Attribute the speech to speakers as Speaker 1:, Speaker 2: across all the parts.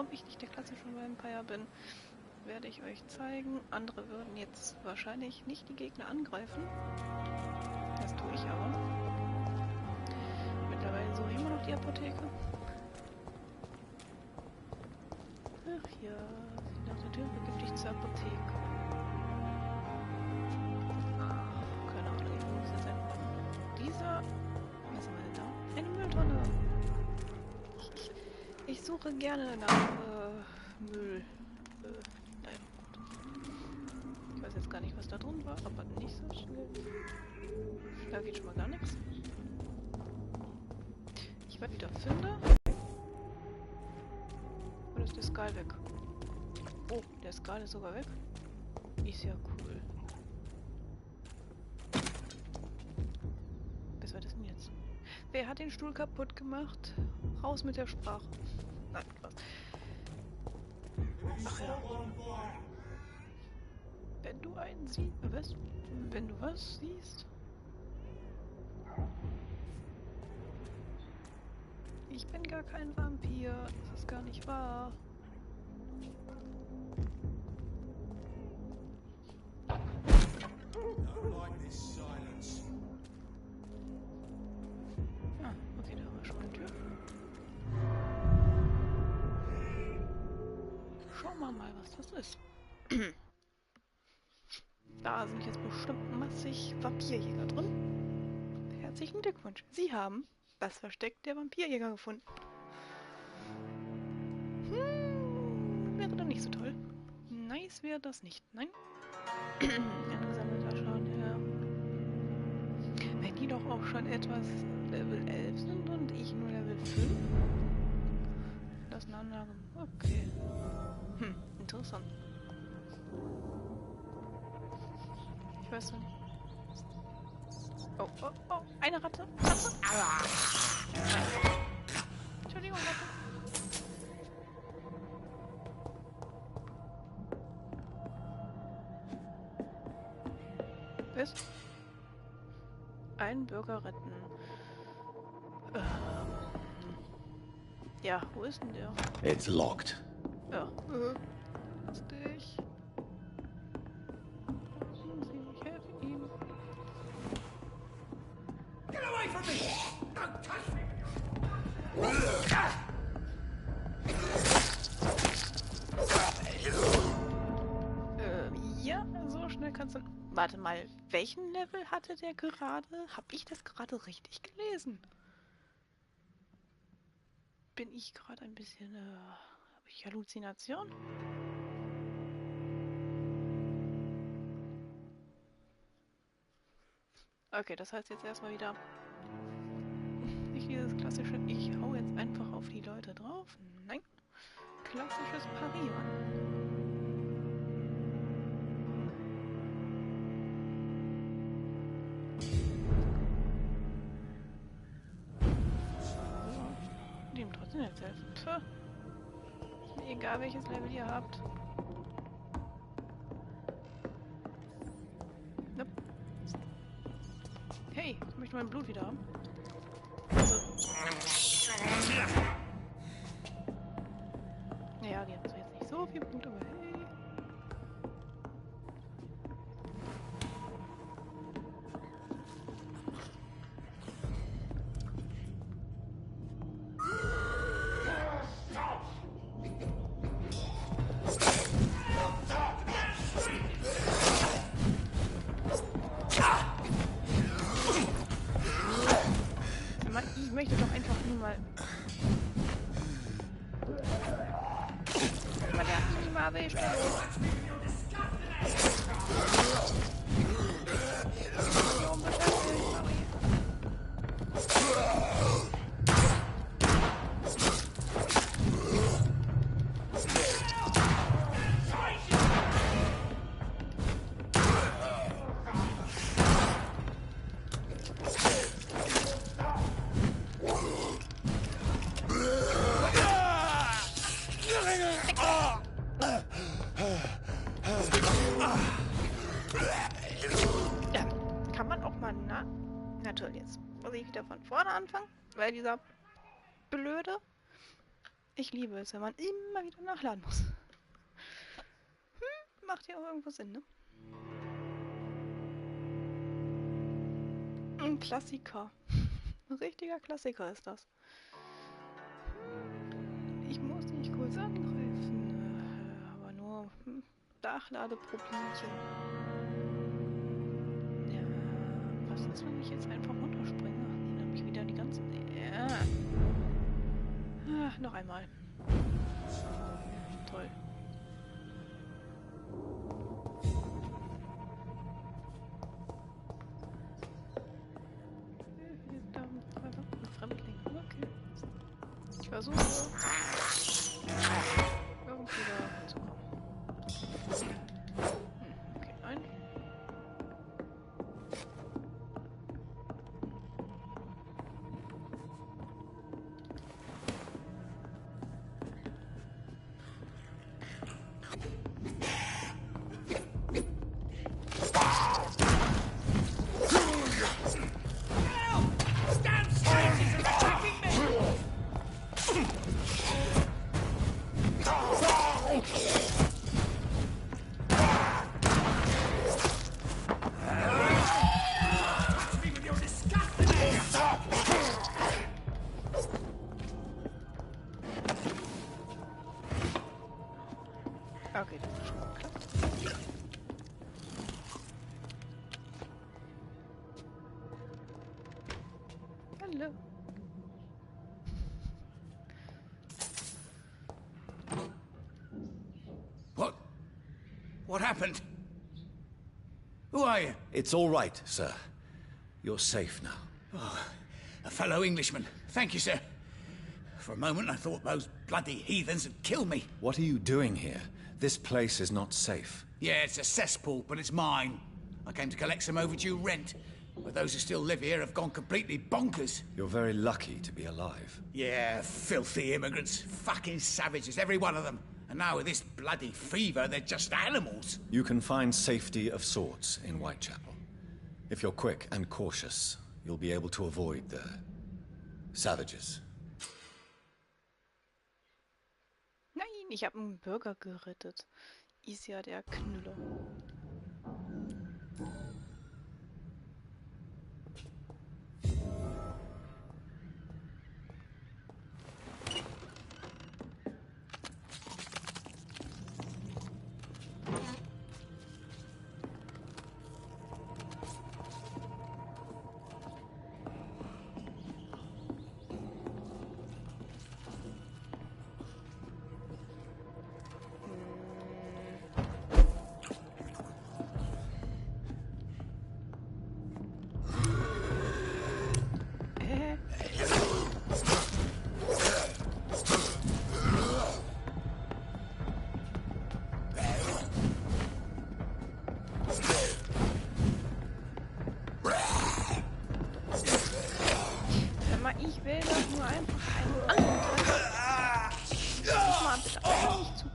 Speaker 1: warum ich nicht der klassische Vampyr bin, werde ich euch zeigen. Andere würden jetzt wahrscheinlich nicht die Gegner angreifen. Das tue ich aber. Mittlerweile suche ich immer noch die Apotheke. Ach ja, sie nach der Tür begib dich zur Apotheke. Keine Ahnung, ich muss jetzt einfach dieser... Was haben wir denn da? Eine Mülltonne! Ich suche gerne nach Müll. Nein. Ich weiß jetzt gar nicht, was da drin war, aber nicht so schnell. Da geht schon mal gar nichts. Ich werde wieder finde. Oder ist der Skal weg? Oh, der Skal ist sogar weg. Ist ja cool. Was war das denn jetzt? Wer hat den Stuhl kaputt gemacht? Raus mit der Sprache. Nein, was? Ach ja. Wenn du einen siehst... Was? Wenn du was siehst? Ich bin gar kein Vampir. Das ist gar nicht wahr. Ah, okay, da haben wir schon eine Tür. Schauen wir mal, was das ist. Da sind jetzt bestimmt massig Vampirjäger drin. Herzlichen Glückwunsch. Sie haben das Versteck der Vampirjäger gefunden. Wäre doch nicht so toll. Nice wäre das nicht. Nein. Angesammelter Schaden, ja. Wenn die doch auch schon etwas Level 11 sind und ich nur Level 5. Das ist eine Anlage. Okay. Interessant. Ich weiß nicht. Oh, oh, oh. Eine Ratte. Ratte. Entschuldigung, Ratte. Was? Einen Bürger retten. Ja, wo ist denn der?
Speaker 2: It's locked.
Speaker 1: Ja. Lustig. Ich helfe ihm.
Speaker 3: Get away from me! Don't touch me!
Speaker 1: Ja, so schnell kannst du... Warte mal, welchen Level hatte der gerade? Hab ich das gerade richtig gelesen? Bin ich gerade ein bisschen... Habe ich Halluzination? Okay, das heißt jetzt erstmal wieder... Nicht dieses klassische, ich hau jetzt einfach auf die Leute drauf. Nein. Klassisches Parieren. Dem trotzdem jetzt helfen. Puh. Ist mir egal, welches Level ihr habt. Nope. Hey, ich möchte mein Blut wieder haben. Also. Naja, die haben zwar jetzt nicht so viel Blut, aber hey. Ich möchte doch einfach nur mal... Aber der hat mich mal erwischt. Natürlich, jetzt muss ich wieder von vorne anfangen, weil dieser blöde Ich liebe es, wenn man immer wieder nachladen muss. Macht ja auch irgendwo Sinn, ne? Ein Klassiker. Ein richtiger Klassiker ist das. Ich muss nicht kurz angreifen, aber nur Nachladeproblemchen. Ja, was ist, wenn ich jetzt einfach runterspringe? Dann habe ich wieder die ganzen... Ja. Ach, noch einmal. Toll. Fremdling. Okay. Ich versuche irgendwie da hinzukommen. Okay, nein. Okay, das ist schon mal klar. Hallo.
Speaker 3: What happened? Who are you?
Speaker 2: It's all right, sir. You're safe now.
Speaker 3: Oh, a fellow Englishman. Thank you, sir. For a moment, I thought those bloody heathens had killed me.
Speaker 2: What are you doing here? This place is not safe.
Speaker 3: Yeah, it's a cesspool, but it's mine. I came to collect some overdue rent. But those who still live here have gone completely bonkers.
Speaker 2: You're very lucky to be alive.
Speaker 3: Yeah, filthy immigrants. Fucking savages, every one of them. And now with this bloody fever, they're just animals.
Speaker 2: You can find safety of sorts in Whitechapel. If you're quick and cautious, you'll be able to avoid the savages.
Speaker 1: Nein, ich habe einen Bürger gerettet. Ist ja der Knüller. Ich will doch nur einfach einen anderen. Guck mal, bitte auch nicht zu.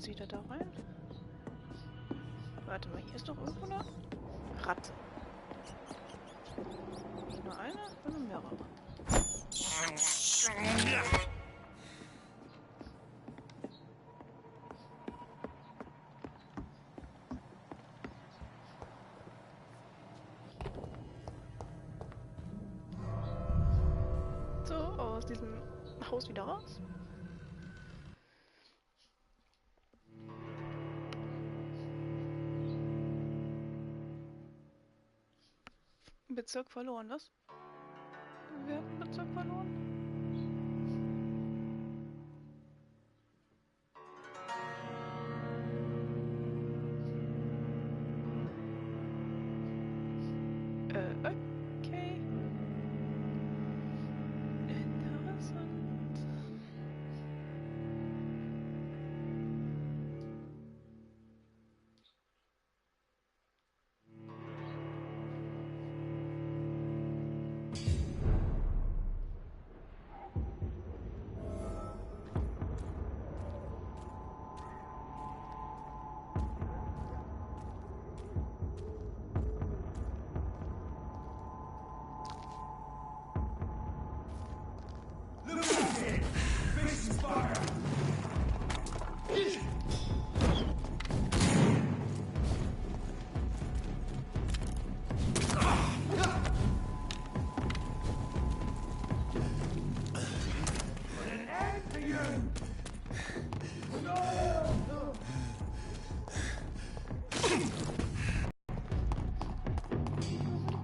Speaker 1: Wieder da rein. Warte mal, hier ist doch irgendwo eine Ratze. Nicht nur eine, sondern mehrere. So, aus diesem Haus wieder raus. Bezirk verloren, was? Wir haben Bezirk verloren. Okay. Interessant.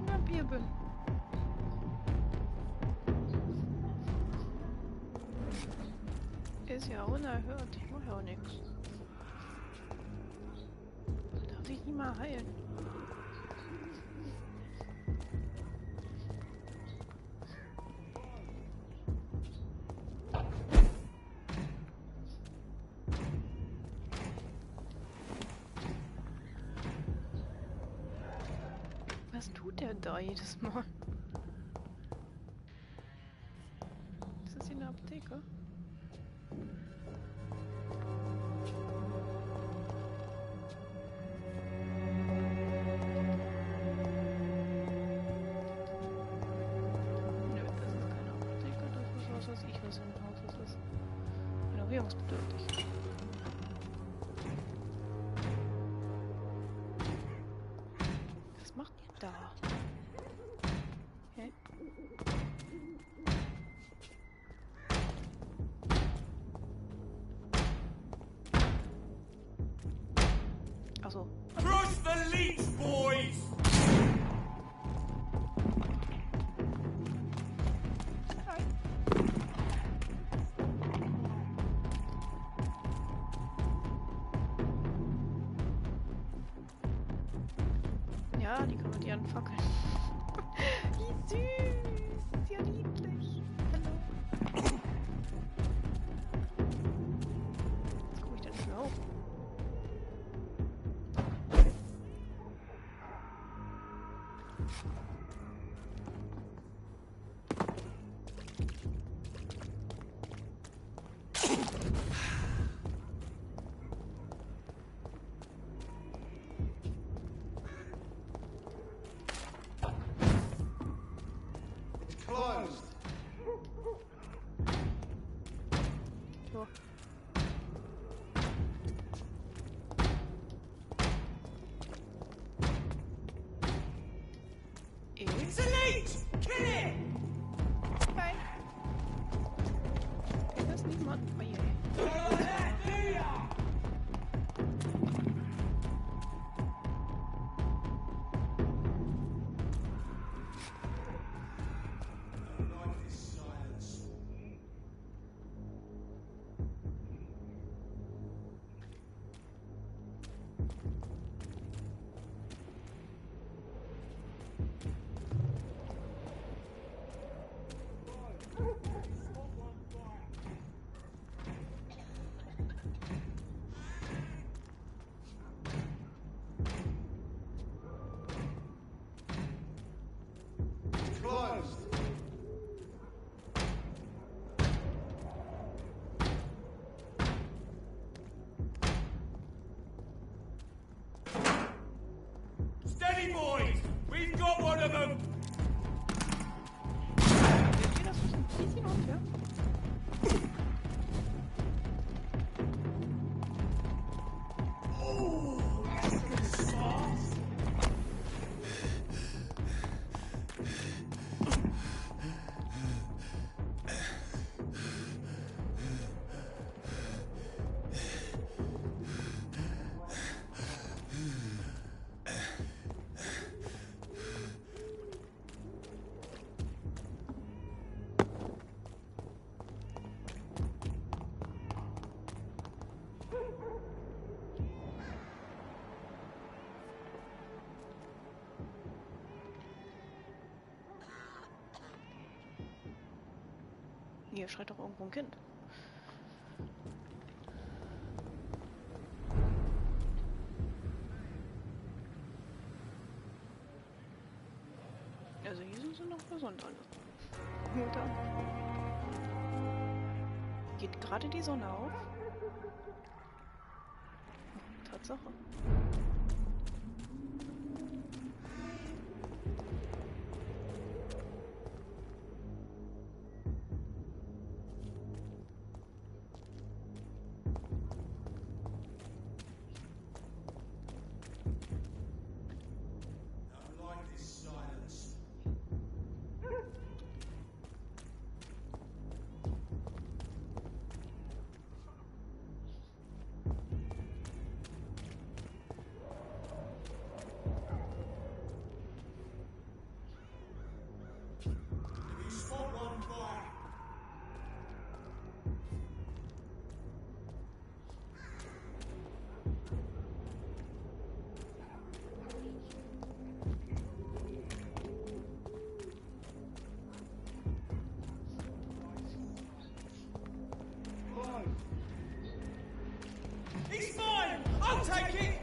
Speaker 1: Vampyr bin. Ist ja unerhört. Ich mache ja auch nichts. Darf sich nie mal heilen. Was tut der da jedes Mal? Ist das hier eine Apotheke? Nö, das ist keine Apotheke. Das ist was weiß ich, was für ein Haus das ist. Renovierungsbedürftig. Was macht ihr da? Hä? Achso.
Speaker 4: Crush the leech, boys!
Speaker 1: Hi. Ja, die kann man die anfackeln. Wie süß! Ist ja niedlich. Hallo. Jetzt gucke ich da nicht mehr auf.
Speaker 4: Closed.
Speaker 1: So.
Speaker 4: It's a leech! Kill it!
Speaker 1: Nein. Da ist niemand. Oh je. Hier schreit doch irgendwo ein Kind. Also hier sind sie noch gesund alle. Gut an. Geht gerade die Sonne auf? Tatsache.
Speaker 4: It's mine! I'll take it!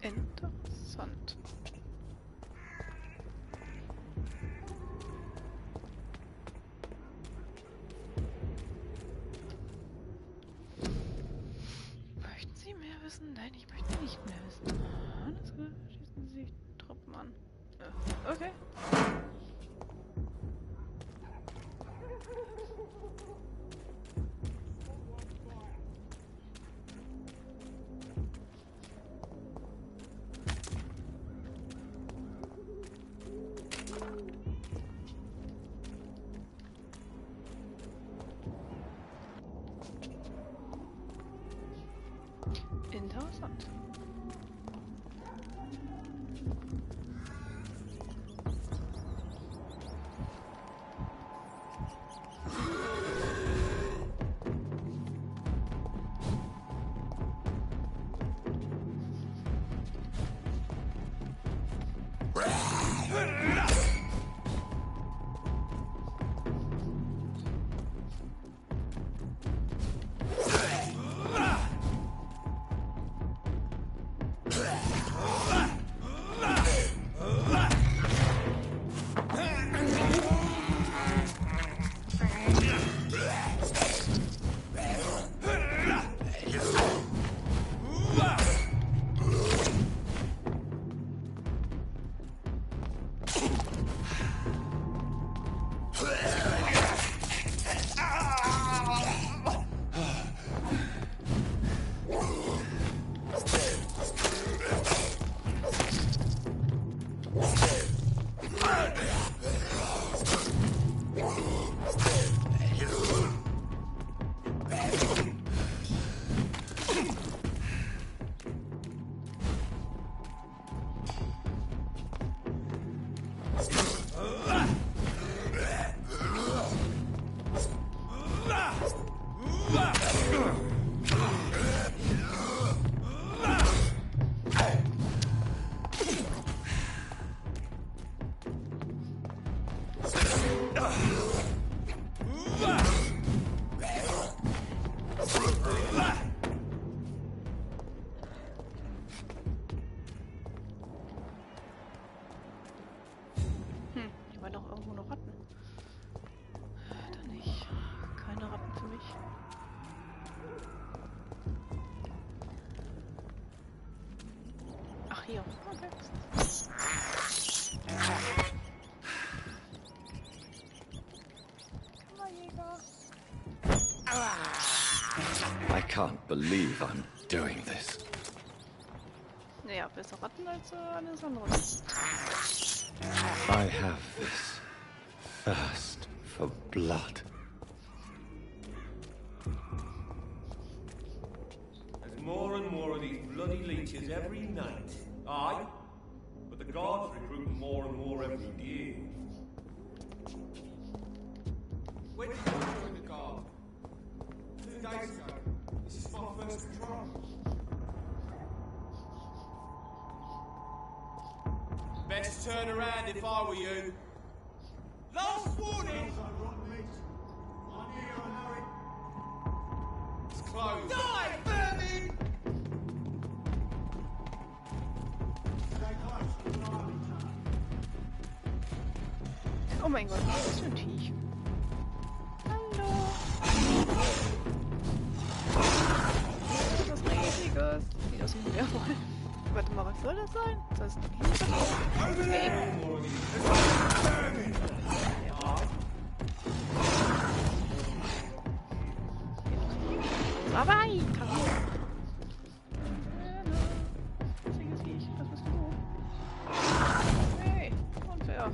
Speaker 1: Interessant. Möchten Sie mehr wissen? Nein, ich möchte nicht mehr wissen. Alles gut, schießen Sie sich Truppen an. Okay. Interessant. Hier waren doch irgendwo noch Ratten. Dann nicht. Keine Ratten für mich. Ach, hier. Okay. Kammerjäger.
Speaker 2: I can't believe I'm doing this.
Speaker 1: Naja, besser Ratten als alles andere.
Speaker 2: I have this thirst for blood.
Speaker 5: There's more and more of these bloody leeches every night. Aye, but the guards recruit more and more every year.
Speaker 4: When did you join the guard? 2 days ago. This is my first patrol. Best turn around if I were you. Last warning! It's closed. Die, vermin!
Speaker 1: Oh mein Gott, was ist das für ein Viech? Hallo! Was Riesiges. Sieht aus wie ein Werwolf. Warte mal, was soll das sein? Das ist aber weiter! Riesiges Viech, was bist du? Hey, unfair.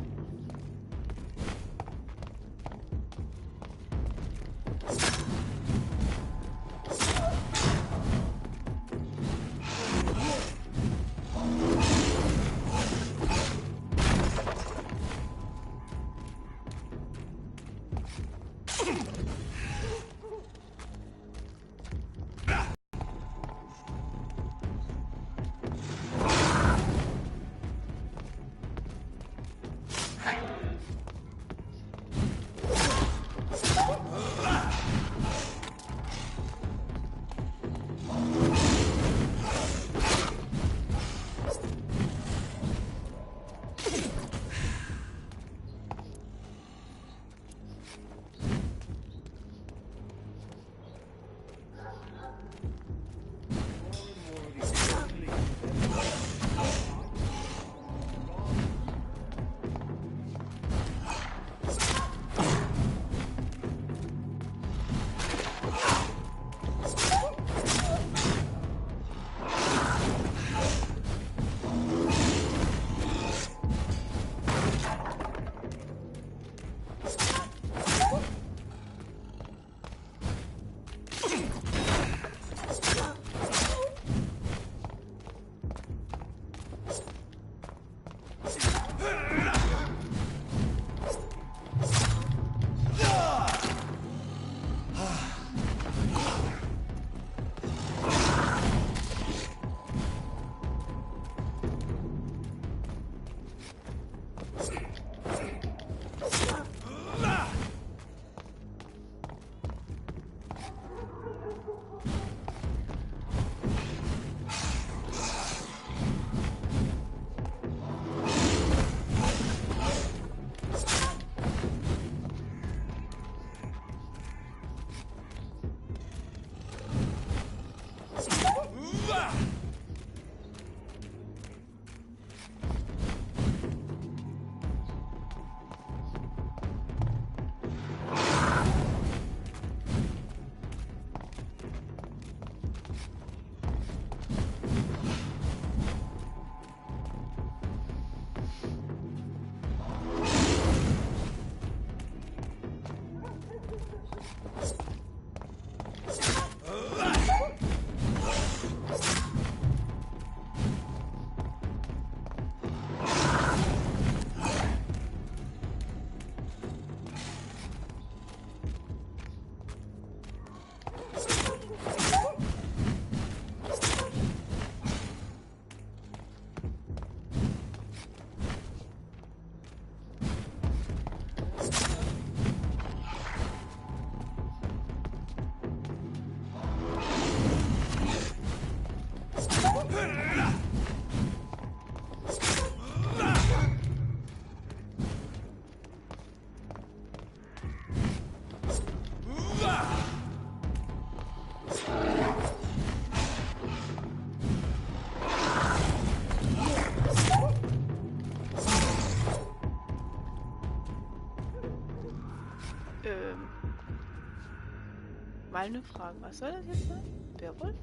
Speaker 1: Mal eine Frage, was soll das jetzt sein? Werwolf?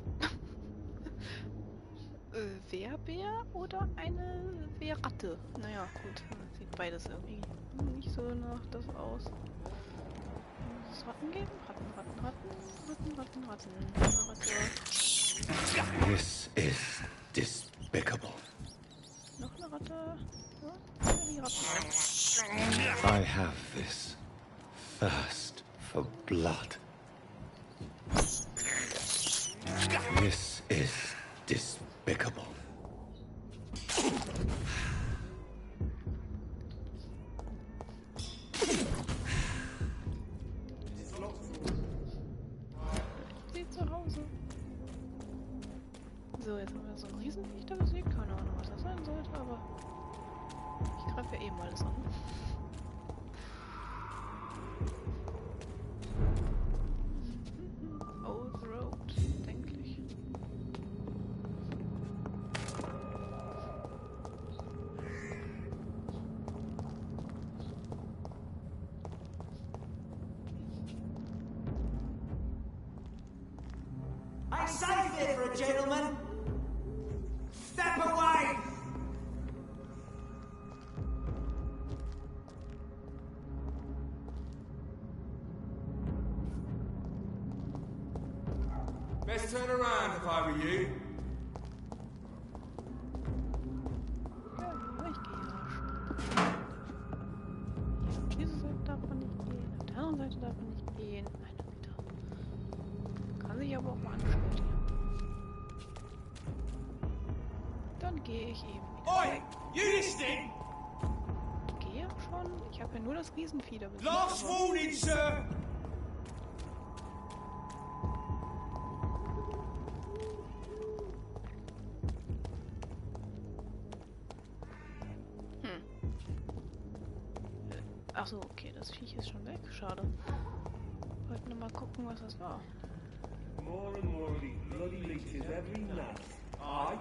Speaker 1: Werbär oder eine Wehrratte? Naja, gut, sieht beides irgendwie nicht so nach das aus. Muss es Ratten geben? Ratten.
Speaker 2: This is despicable.
Speaker 1: Noch eine Ratte. Ja, die Ratten.
Speaker 2: I have this thirst for blood. This is despicable.
Speaker 1: Sie zu Hause. So, jetzt haben wir so ein Riesenviech da besiegt. Keine Ahnung, was das sein sollte, aber ich greife ja eben alles an. Old Road, denklich.
Speaker 6: I saved it for a gentleman. Step away.
Speaker 4: Best turn around if I were you.
Speaker 1: Ja, ich gehe ja schon. Hier auf diese Seite darf man nicht gehen, auf der anderen Seite darf man nicht gehen. Meine Güte. Kann sich aber auch mal anstellen. Dann gehe ich eben wieder.
Speaker 4: Oi! You listening?
Speaker 1: Gehe schon? Ich habe ja nur das Riesenvieh da besiegt.
Speaker 4: Last warning, sir!
Speaker 1: Achso, okay, das Viech ist schon weg. Schade. Wollten nur mal gucken, was das war.
Speaker 5: More and more of these bloody leeches every night. Aye.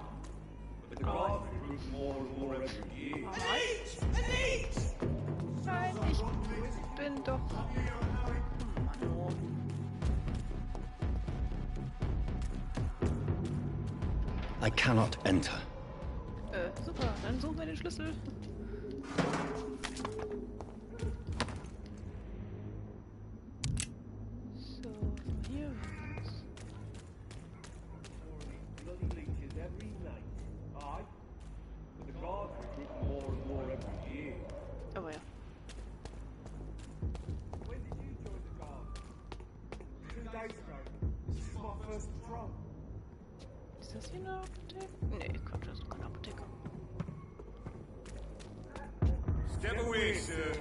Speaker 5: But the guards recruit more and more every year.
Speaker 1: Nein, ich bin doch... Mann, oh.
Speaker 2: I cannot enter.
Speaker 1: Super, dann suchen wir den Schlüssel. So, hier.
Speaker 5: Bloody leeches every night. Aye. But the guards recruit more and more every year.
Speaker 1: Aber ja.
Speaker 4: When did you join the guard? 2 days ago. This is my first patrol.
Speaker 1: Ist das hier eine Apotheke? Nee, Quatsch, das ist keine Apotheke.
Speaker 4: Step away, sir.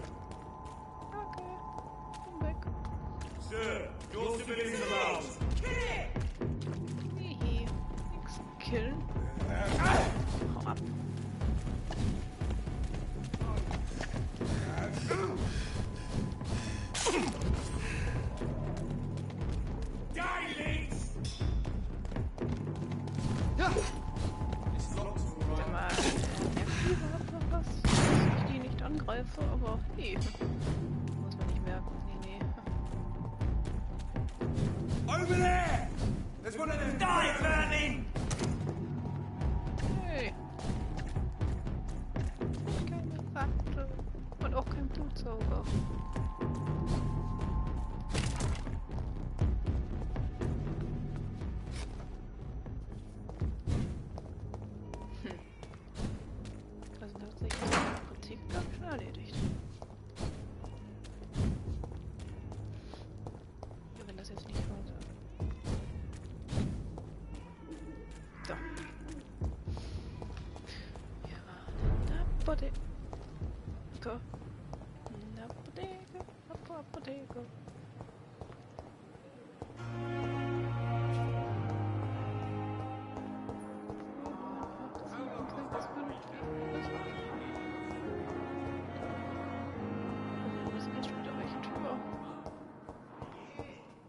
Speaker 1: Okay, bin weg.
Speaker 4: Sir, your civilians around.
Speaker 1: Hihi, nix killen. Hau ab.
Speaker 4: Die, leads! This locks all
Speaker 1: Sag
Speaker 4: right.
Speaker 1: mal, der Fieber hat noch was, dass ich die nicht angreife, aber hey. Muss man nicht merken. Nee.
Speaker 6: Over there! There's one of them. Die, vermin!
Speaker 1: Hey. Keine Ratte. Und auch kein Blutsauger. Also tatsächlich ist das Prinzip, glaube ich, schon erledigt. Ja, wenn das jetzt nicht war. So. Ja, Apotheke. Apotheke.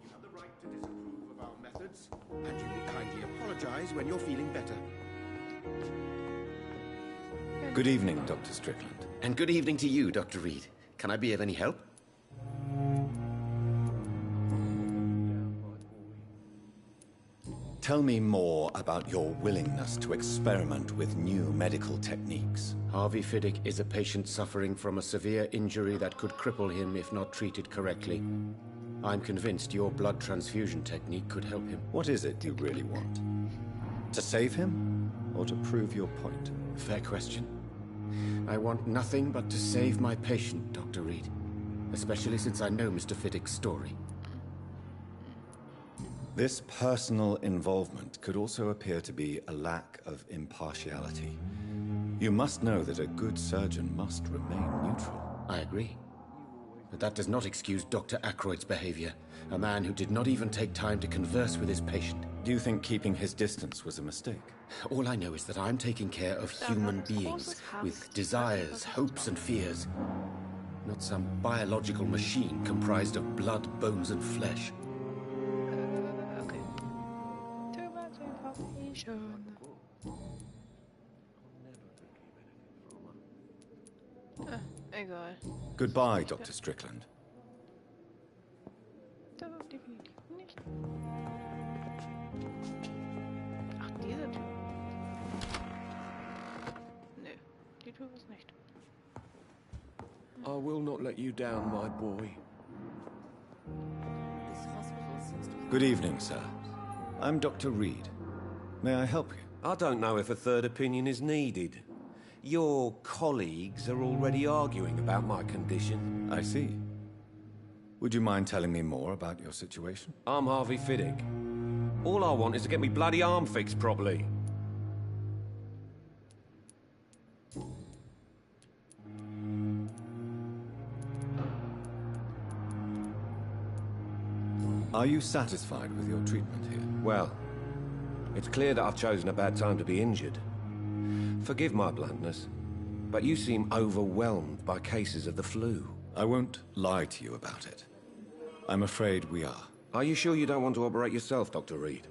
Speaker 7: You have the right to disapprove of our methods, and you will kindly apologize when you're feeling better.
Speaker 2: Good evening, Dr. Strickland.
Speaker 8: And good evening to you, Dr. Reed. Can I be of any help?
Speaker 2: Tell me more about your willingness to experiment with new medical techniques.
Speaker 8: Harvey Fiddick is a patient suffering from a severe injury that could cripple him if not treated correctly. I'm convinced your blood transfusion technique could help him.
Speaker 2: What is it you really want? To save him, or to prove your point?
Speaker 8: Fair question. I want nothing but to save my patient, Dr. Reed. Especially since I know Mr. Fiddick's story.
Speaker 2: This personal involvement could also appear to be a lack of impartiality. You must know that a good surgeon must remain neutral.
Speaker 8: I agree. But that does not excuse Dr. Ackroyd's behavior. A man who did not even take time to converse with his patient.
Speaker 2: Do you think keeping his distance was a mistake?
Speaker 8: All I know is that I'm taking care of human beings with desires, hopes, and fears. Not some biological machine comprised of blood, bones, and flesh.
Speaker 1: Okay. Too much information. Egal.
Speaker 2: Goodbye, Dr. Strickland.
Speaker 1: Das ist definitiv nicht. Ach, diese Tür. Nö, die Tür ist nicht.
Speaker 9: I will not let you down, my boy.
Speaker 2: Good evening, sir. I'm Dr. Reed. May I help you?
Speaker 9: I don't know if a third opinion is needed. Your colleagues are already arguing about my condition.
Speaker 2: I see. Would you mind telling me more about your situation?
Speaker 9: I'm Harvey Fiddick. All I want is to get me bloody arm fixed properly.
Speaker 2: Are you satisfied with your treatment here?
Speaker 9: Well, it's clear that I've chosen a bad time to be injured. Forgive my bluntness, but you seem overwhelmed by cases of the flu.
Speaker 2: I won't lie to you about it. I'm afraid we are.
Speaker 9: Are you sure you don't want to operate yourself, Dr. Reed?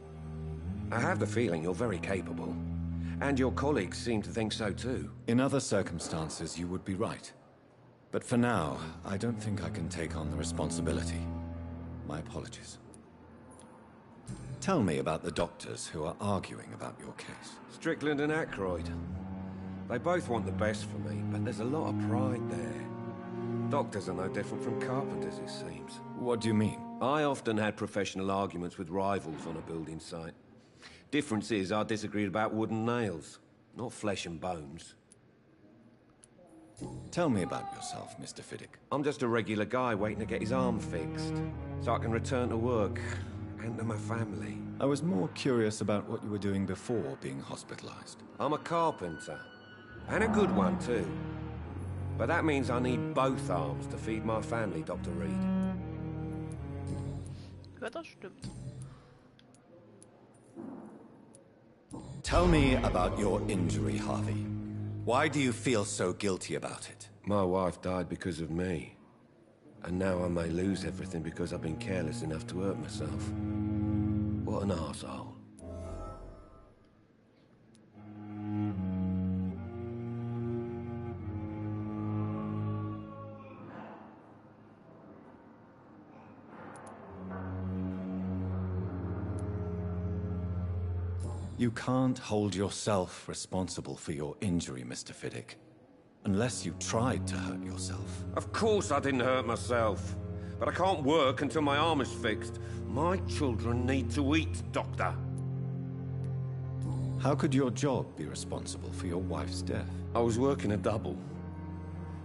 Speaker 9: I have the feeling you're very capable, and your colleagues seem to think so too.
Speaker 2: In other circumstances, you would be right. But for now, I don't think I can take on the responsibility. My apologies. Tell me about the doctors who are arguing about your case.
Speaker 9: Strickland and Ackroyd. They both want the best for me, but there's a lot of pride there. Doctors are no different from carpenters, it seems.
Speaker 2: What do you mean?
Speaker 9: I often had professional arguments with rivals on a building site. Difference is, I disagreed about wooden nails, not flesh and bones.
Speaker 2: Tell me about yourself, Mr. Fiddick.
Speaker 9: I'm just a regular guy waiting to get his arm fixed, so I can return to work and to my family.
Speaker 2: I was more curious about what you were doing before being hospitalized.
Speaker 9: I'm a carpenter, and a good one too. But that means I need both arms to feed my family, Dr. Reed.
Speaker 1: Ja, das stimmt.
Speaker 2: Tell me about your injury, Harvey. Why do you feel so guilty about it?
Speaker 9: My wife died because of me. And now I may lose everything because I've been careless enough to hurt myself. What an arsehole.
Speaker 2: You can't hold yourself responsible for your injury, Mr. Fiddick. Unless you tried to hurt yourself.
Speaker 9: Of course I didn't hurt myself. But I can't work until my arm is fixed. My children need to eat, Doctor.
Speaker 2: How could your job be responsible for your wife's death?
Speaker 9: I was working a double.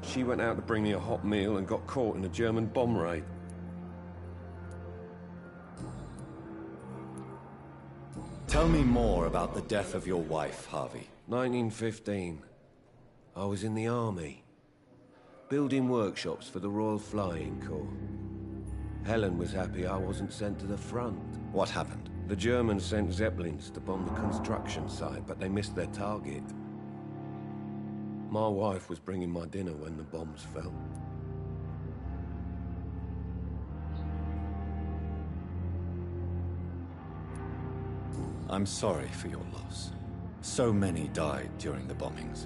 Speaker 9: She went out to bring me a hot meal and got caught in a German bomb raid.
Speaker 2: Tell me more about the death of your wife, Harvey.
Speaker 9: 1915. I was in the army, building workshops for the Royal Flying Corps. Helen was happy I wasn't sent to the front.
Speaker 2: What happened?
Speaker 9: The Germans sent Zeppelins to bomb the construction site, but they missed their target. My wife was bringing my dinner when the bombs fell.
Speaker 2: I'm sorry for your loss. So many died during the bombings.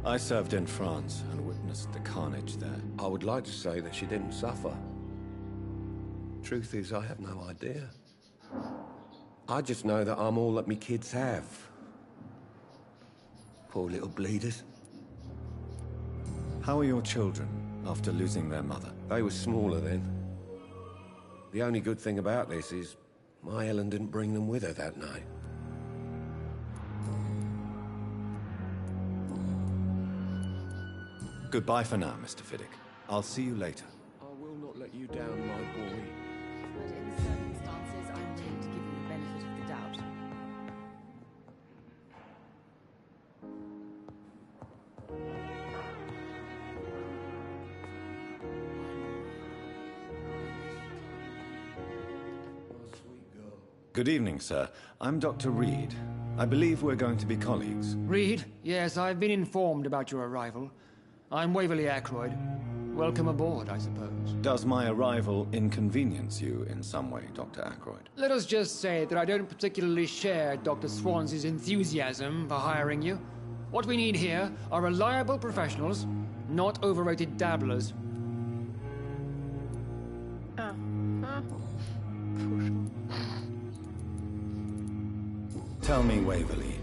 Speaker 2: I served in France and witnessed the carnage there.
Speaker 9: I would like to say that she didn't suffer. Truth is, I have no idea. I just know that I'm all that me kids have. Poor little bleeders.
Speaker 2: How are your children after losing their mother?
Speaker 9: They were smaller then. The only good thing about this is my Helen didn't bring them with her that night.
Speaker 2: Goodbye for now, Mr. Fiddick. I'll see you later.
Speaker 9: I will not let you down, my boy.
Speaker 10: But in circumstances, I'm willing to give you the benefit of the doubt.
Speaker 2: Good evening, sir. I'm Dr. Reed. I believe we're going to be colleagues.
Speaker 11: Reed? Yes, I've been informed about your arrival. I'm Waverly Ackroyd. Welcome aboard, I suppose.
Speaker 2: Does my arrival inconvenience you in some way, Dr. Ackroyd?
Speaker 11: Let us just say that I don't particularly share Dr. Swansea's enthusiasm for hiring you. What we need here are reliable professionals, not overrated dabblers.
Speaker 2: Tell me, Waverly,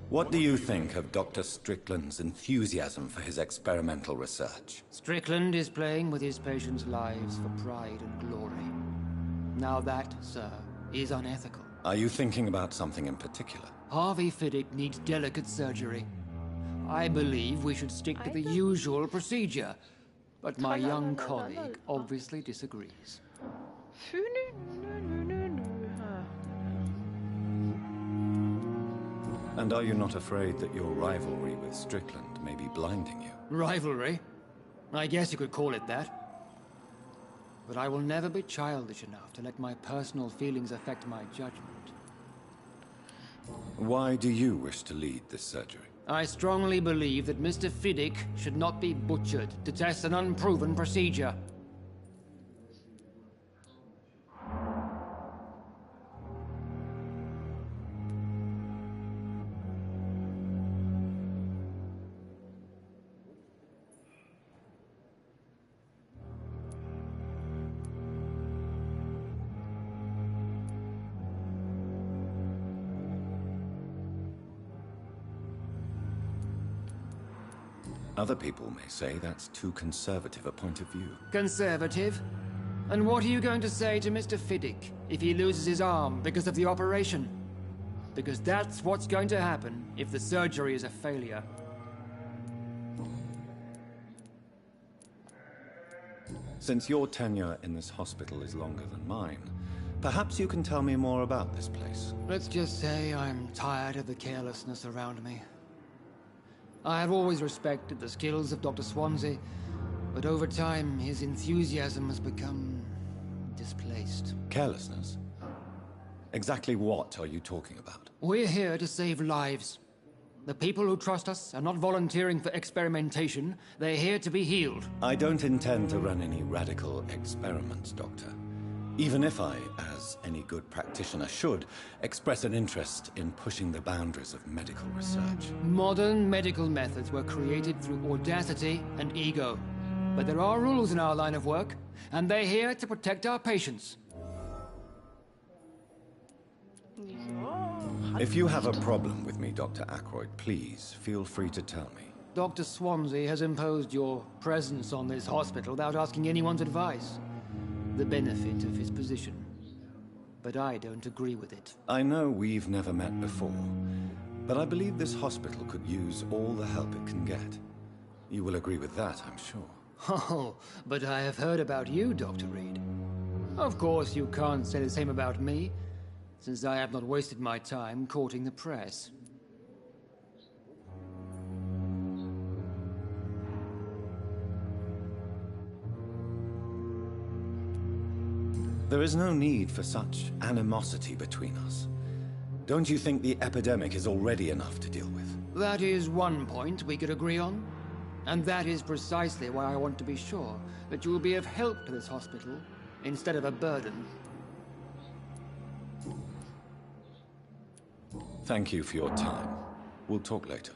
Speaker 2: what do you think of Dr. Strickland's enthusiasm for his experimental research?
Speaker 11: Strickland is playing with his patients' lives for pride and glory. Now that, sir, is unethical.
Speaker 2: Are you thinking about something in particular?
Speaker 11: Harvey Fiddick needs delicate surgery. I believe we should stick to the usual procedure, but my young colleague obviously disagrees.
Speaker 2: And are you not afraid that your rivalry with Strickland may be blinding you?
Speaker 11: Rivalry? I guess you could call it that. But I will never be childish enough to let my personal feelings affect my judgment.
Speaker 2: Why do you wish to lead this surgery?
Speaker 11: I strongly believe that Mr. Fiddick should not be butchered to test an unproven procedure.
Speaker 2: Other people may say that's too conservative a point of view.
Speaker 11: Conservative? And what are you going to say to Mr. Fiddick if he loses his arm because of the operation? Because that's what's going to happen if the surgery is a failure.
Speaker 2: Since your tenure in this hospital is longer than mine, perhaps you can tell me more about this place.
Speaker 11: Let's just say I'm tired of the carelessness around me. I have always respected the skills of Dr. Swansea, but over time his enthusiasm has become displaced.
Speaker 2: Carelessness? Exactly what are you talking about?
Speaker 11: We're here to save lives. The people who trust us are not volunteering for experimentation. They're here to be healed.
Speaker 2: I don't intend to run any radical experiments, Doctor. Even if I, as any good practitioner should, express an interest in pushing the boundaries of medical research.
Speaker 11: Modern medical methods were created through audacity and ego. But there are rules in our line of work, and they're here to protect our patients.
Speaker 1: Ja,
Speaker 2: If you have a problem with me, Dr. Ackroyd, please feel free to tell me.
Speaker 11: Dr. Swansea has imposed your presence on this hospital without asking anyone's advice. The benefit of his position. But I don't agree with it.
Speaker 2: I know we've never met before, but I believe this hospital could use all the help it can get. You will agree with that, I'm sure.
Speaker 11: Oh, but I have heard about you, Dr. Reed. Of course, you can't say the same about me, since I have not wasted my time courting the press.
Speaker 2: There is no need for such animosity between us. Don't you think the epidemic is already enough to deal with?
Speaker 11: That is one point we could agree on. And that is precisely why I want to be sure that you will be of help to this hospital, instead of a burden.
Speaker 2: Thank you for your time. We'll talk later.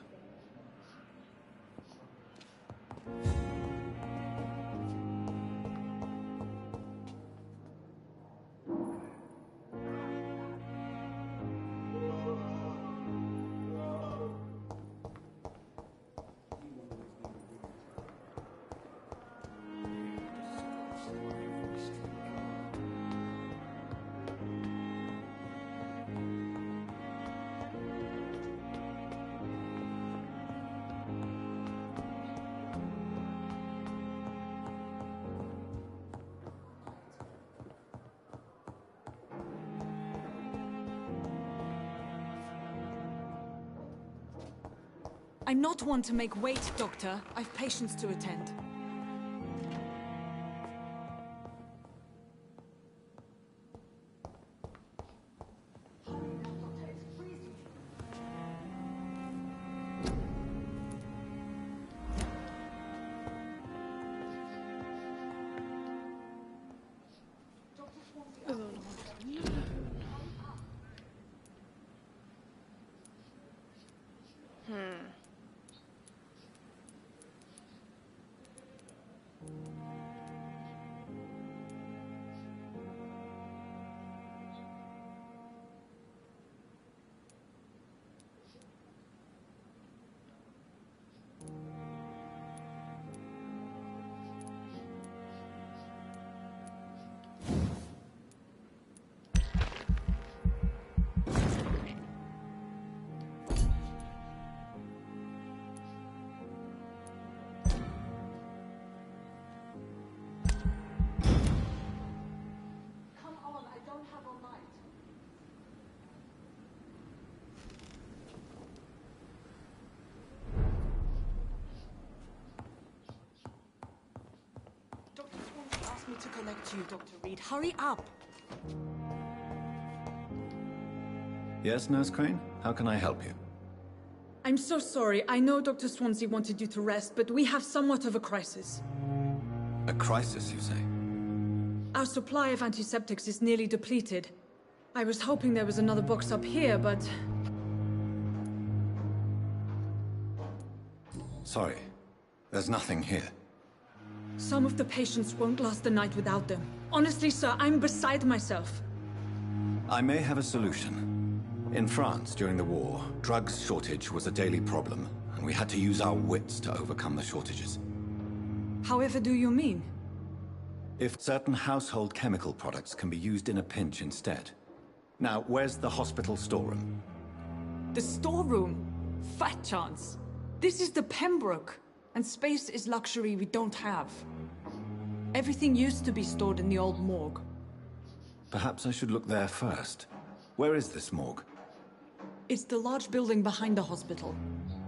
Speaker 12: I'm not one to make wait, Doctor. I've patients to attend. Me to collect you, Dr. Reed. Hurry up!
Speaker 2: Yes, Nurse Crane? How can I help you?
Speaker 12: I'm so sorry. I know Dr. Swansea wanted you to rest, but we have somewhat of a crisis.
Speaker 2: A crisis, you say?
Speaker 12: Our supply of antiseptics is nearly depleted. I was hoping there was another box up here, but...
Speaker 2: Sorry. There's nothing here.
Speaker 12: Some of the patients won't last the night without them. Honestly, sir, I'm beside myself.
Speaker 2: I may have a solution. In France, during the war, drugs shortage was a daily problem, and we had to use our wits to overcome the shortages.
Speaker 12: However do you mean?
Speaker 2: If certain household chemical products can be used in a pinch instead. Now, where's the hospital storeroom?
Speaker 12: The storeroom? Fat chance. This is the Pembroke. And space is luxury we don't have. Everything used to be stored in the old morgue.
Speaker 2: Perhaps I should look there first. Where is this morgue?
Speaker 12: It's the large building behind the hospital.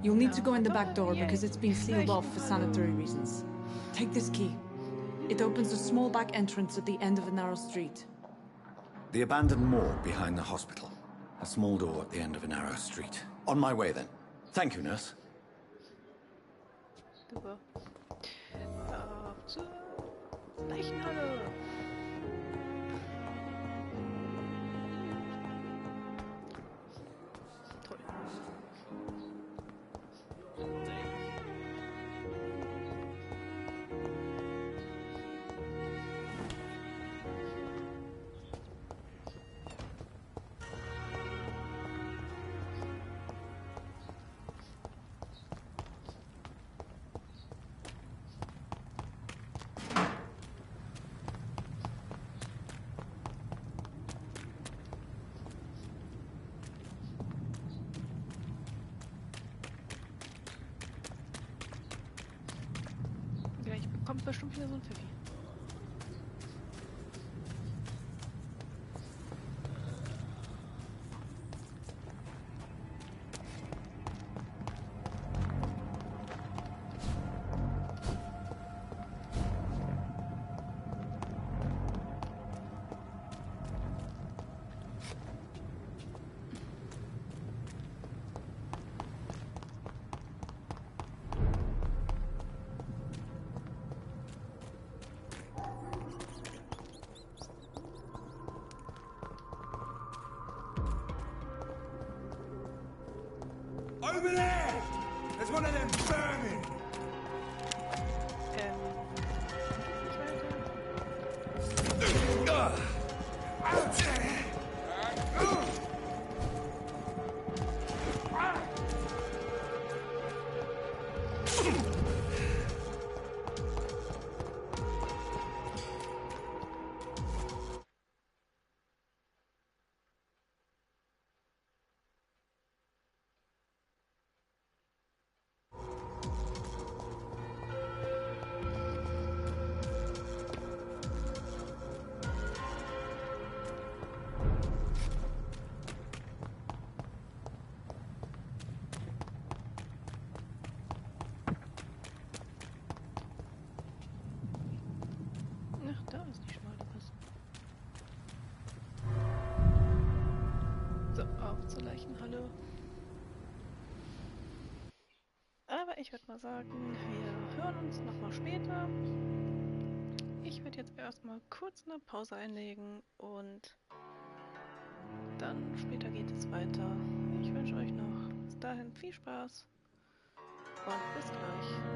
Speaker 12: You'll need to go in the back door because it's been sealed off for sanitary reasons. Take this key. It opens a small back entrance at the end of a narrow street.
Speaker 2: The abandoned morgue behind the hospital. A small door at the end of a narrow street. On my way then. Thank you, nurse.
Speaker 1: Super. Auf zur Leichenhalle. Toll. kommt bestimmt wieder so ein Pfiffi.
Speaker 4: Over there! There's one of them vermin!
Speaker 1: Da ist die schmale Pass. So, auf zur Leichenhalle. Aber ich würde mal sagen, wir hören uns nochmal später. Ich werde jetzt erstmal kurz eine Pause einlegen und dann später geht es weiter. Ich wünsche euch noch bis dahin viel Spaß und bis gleich.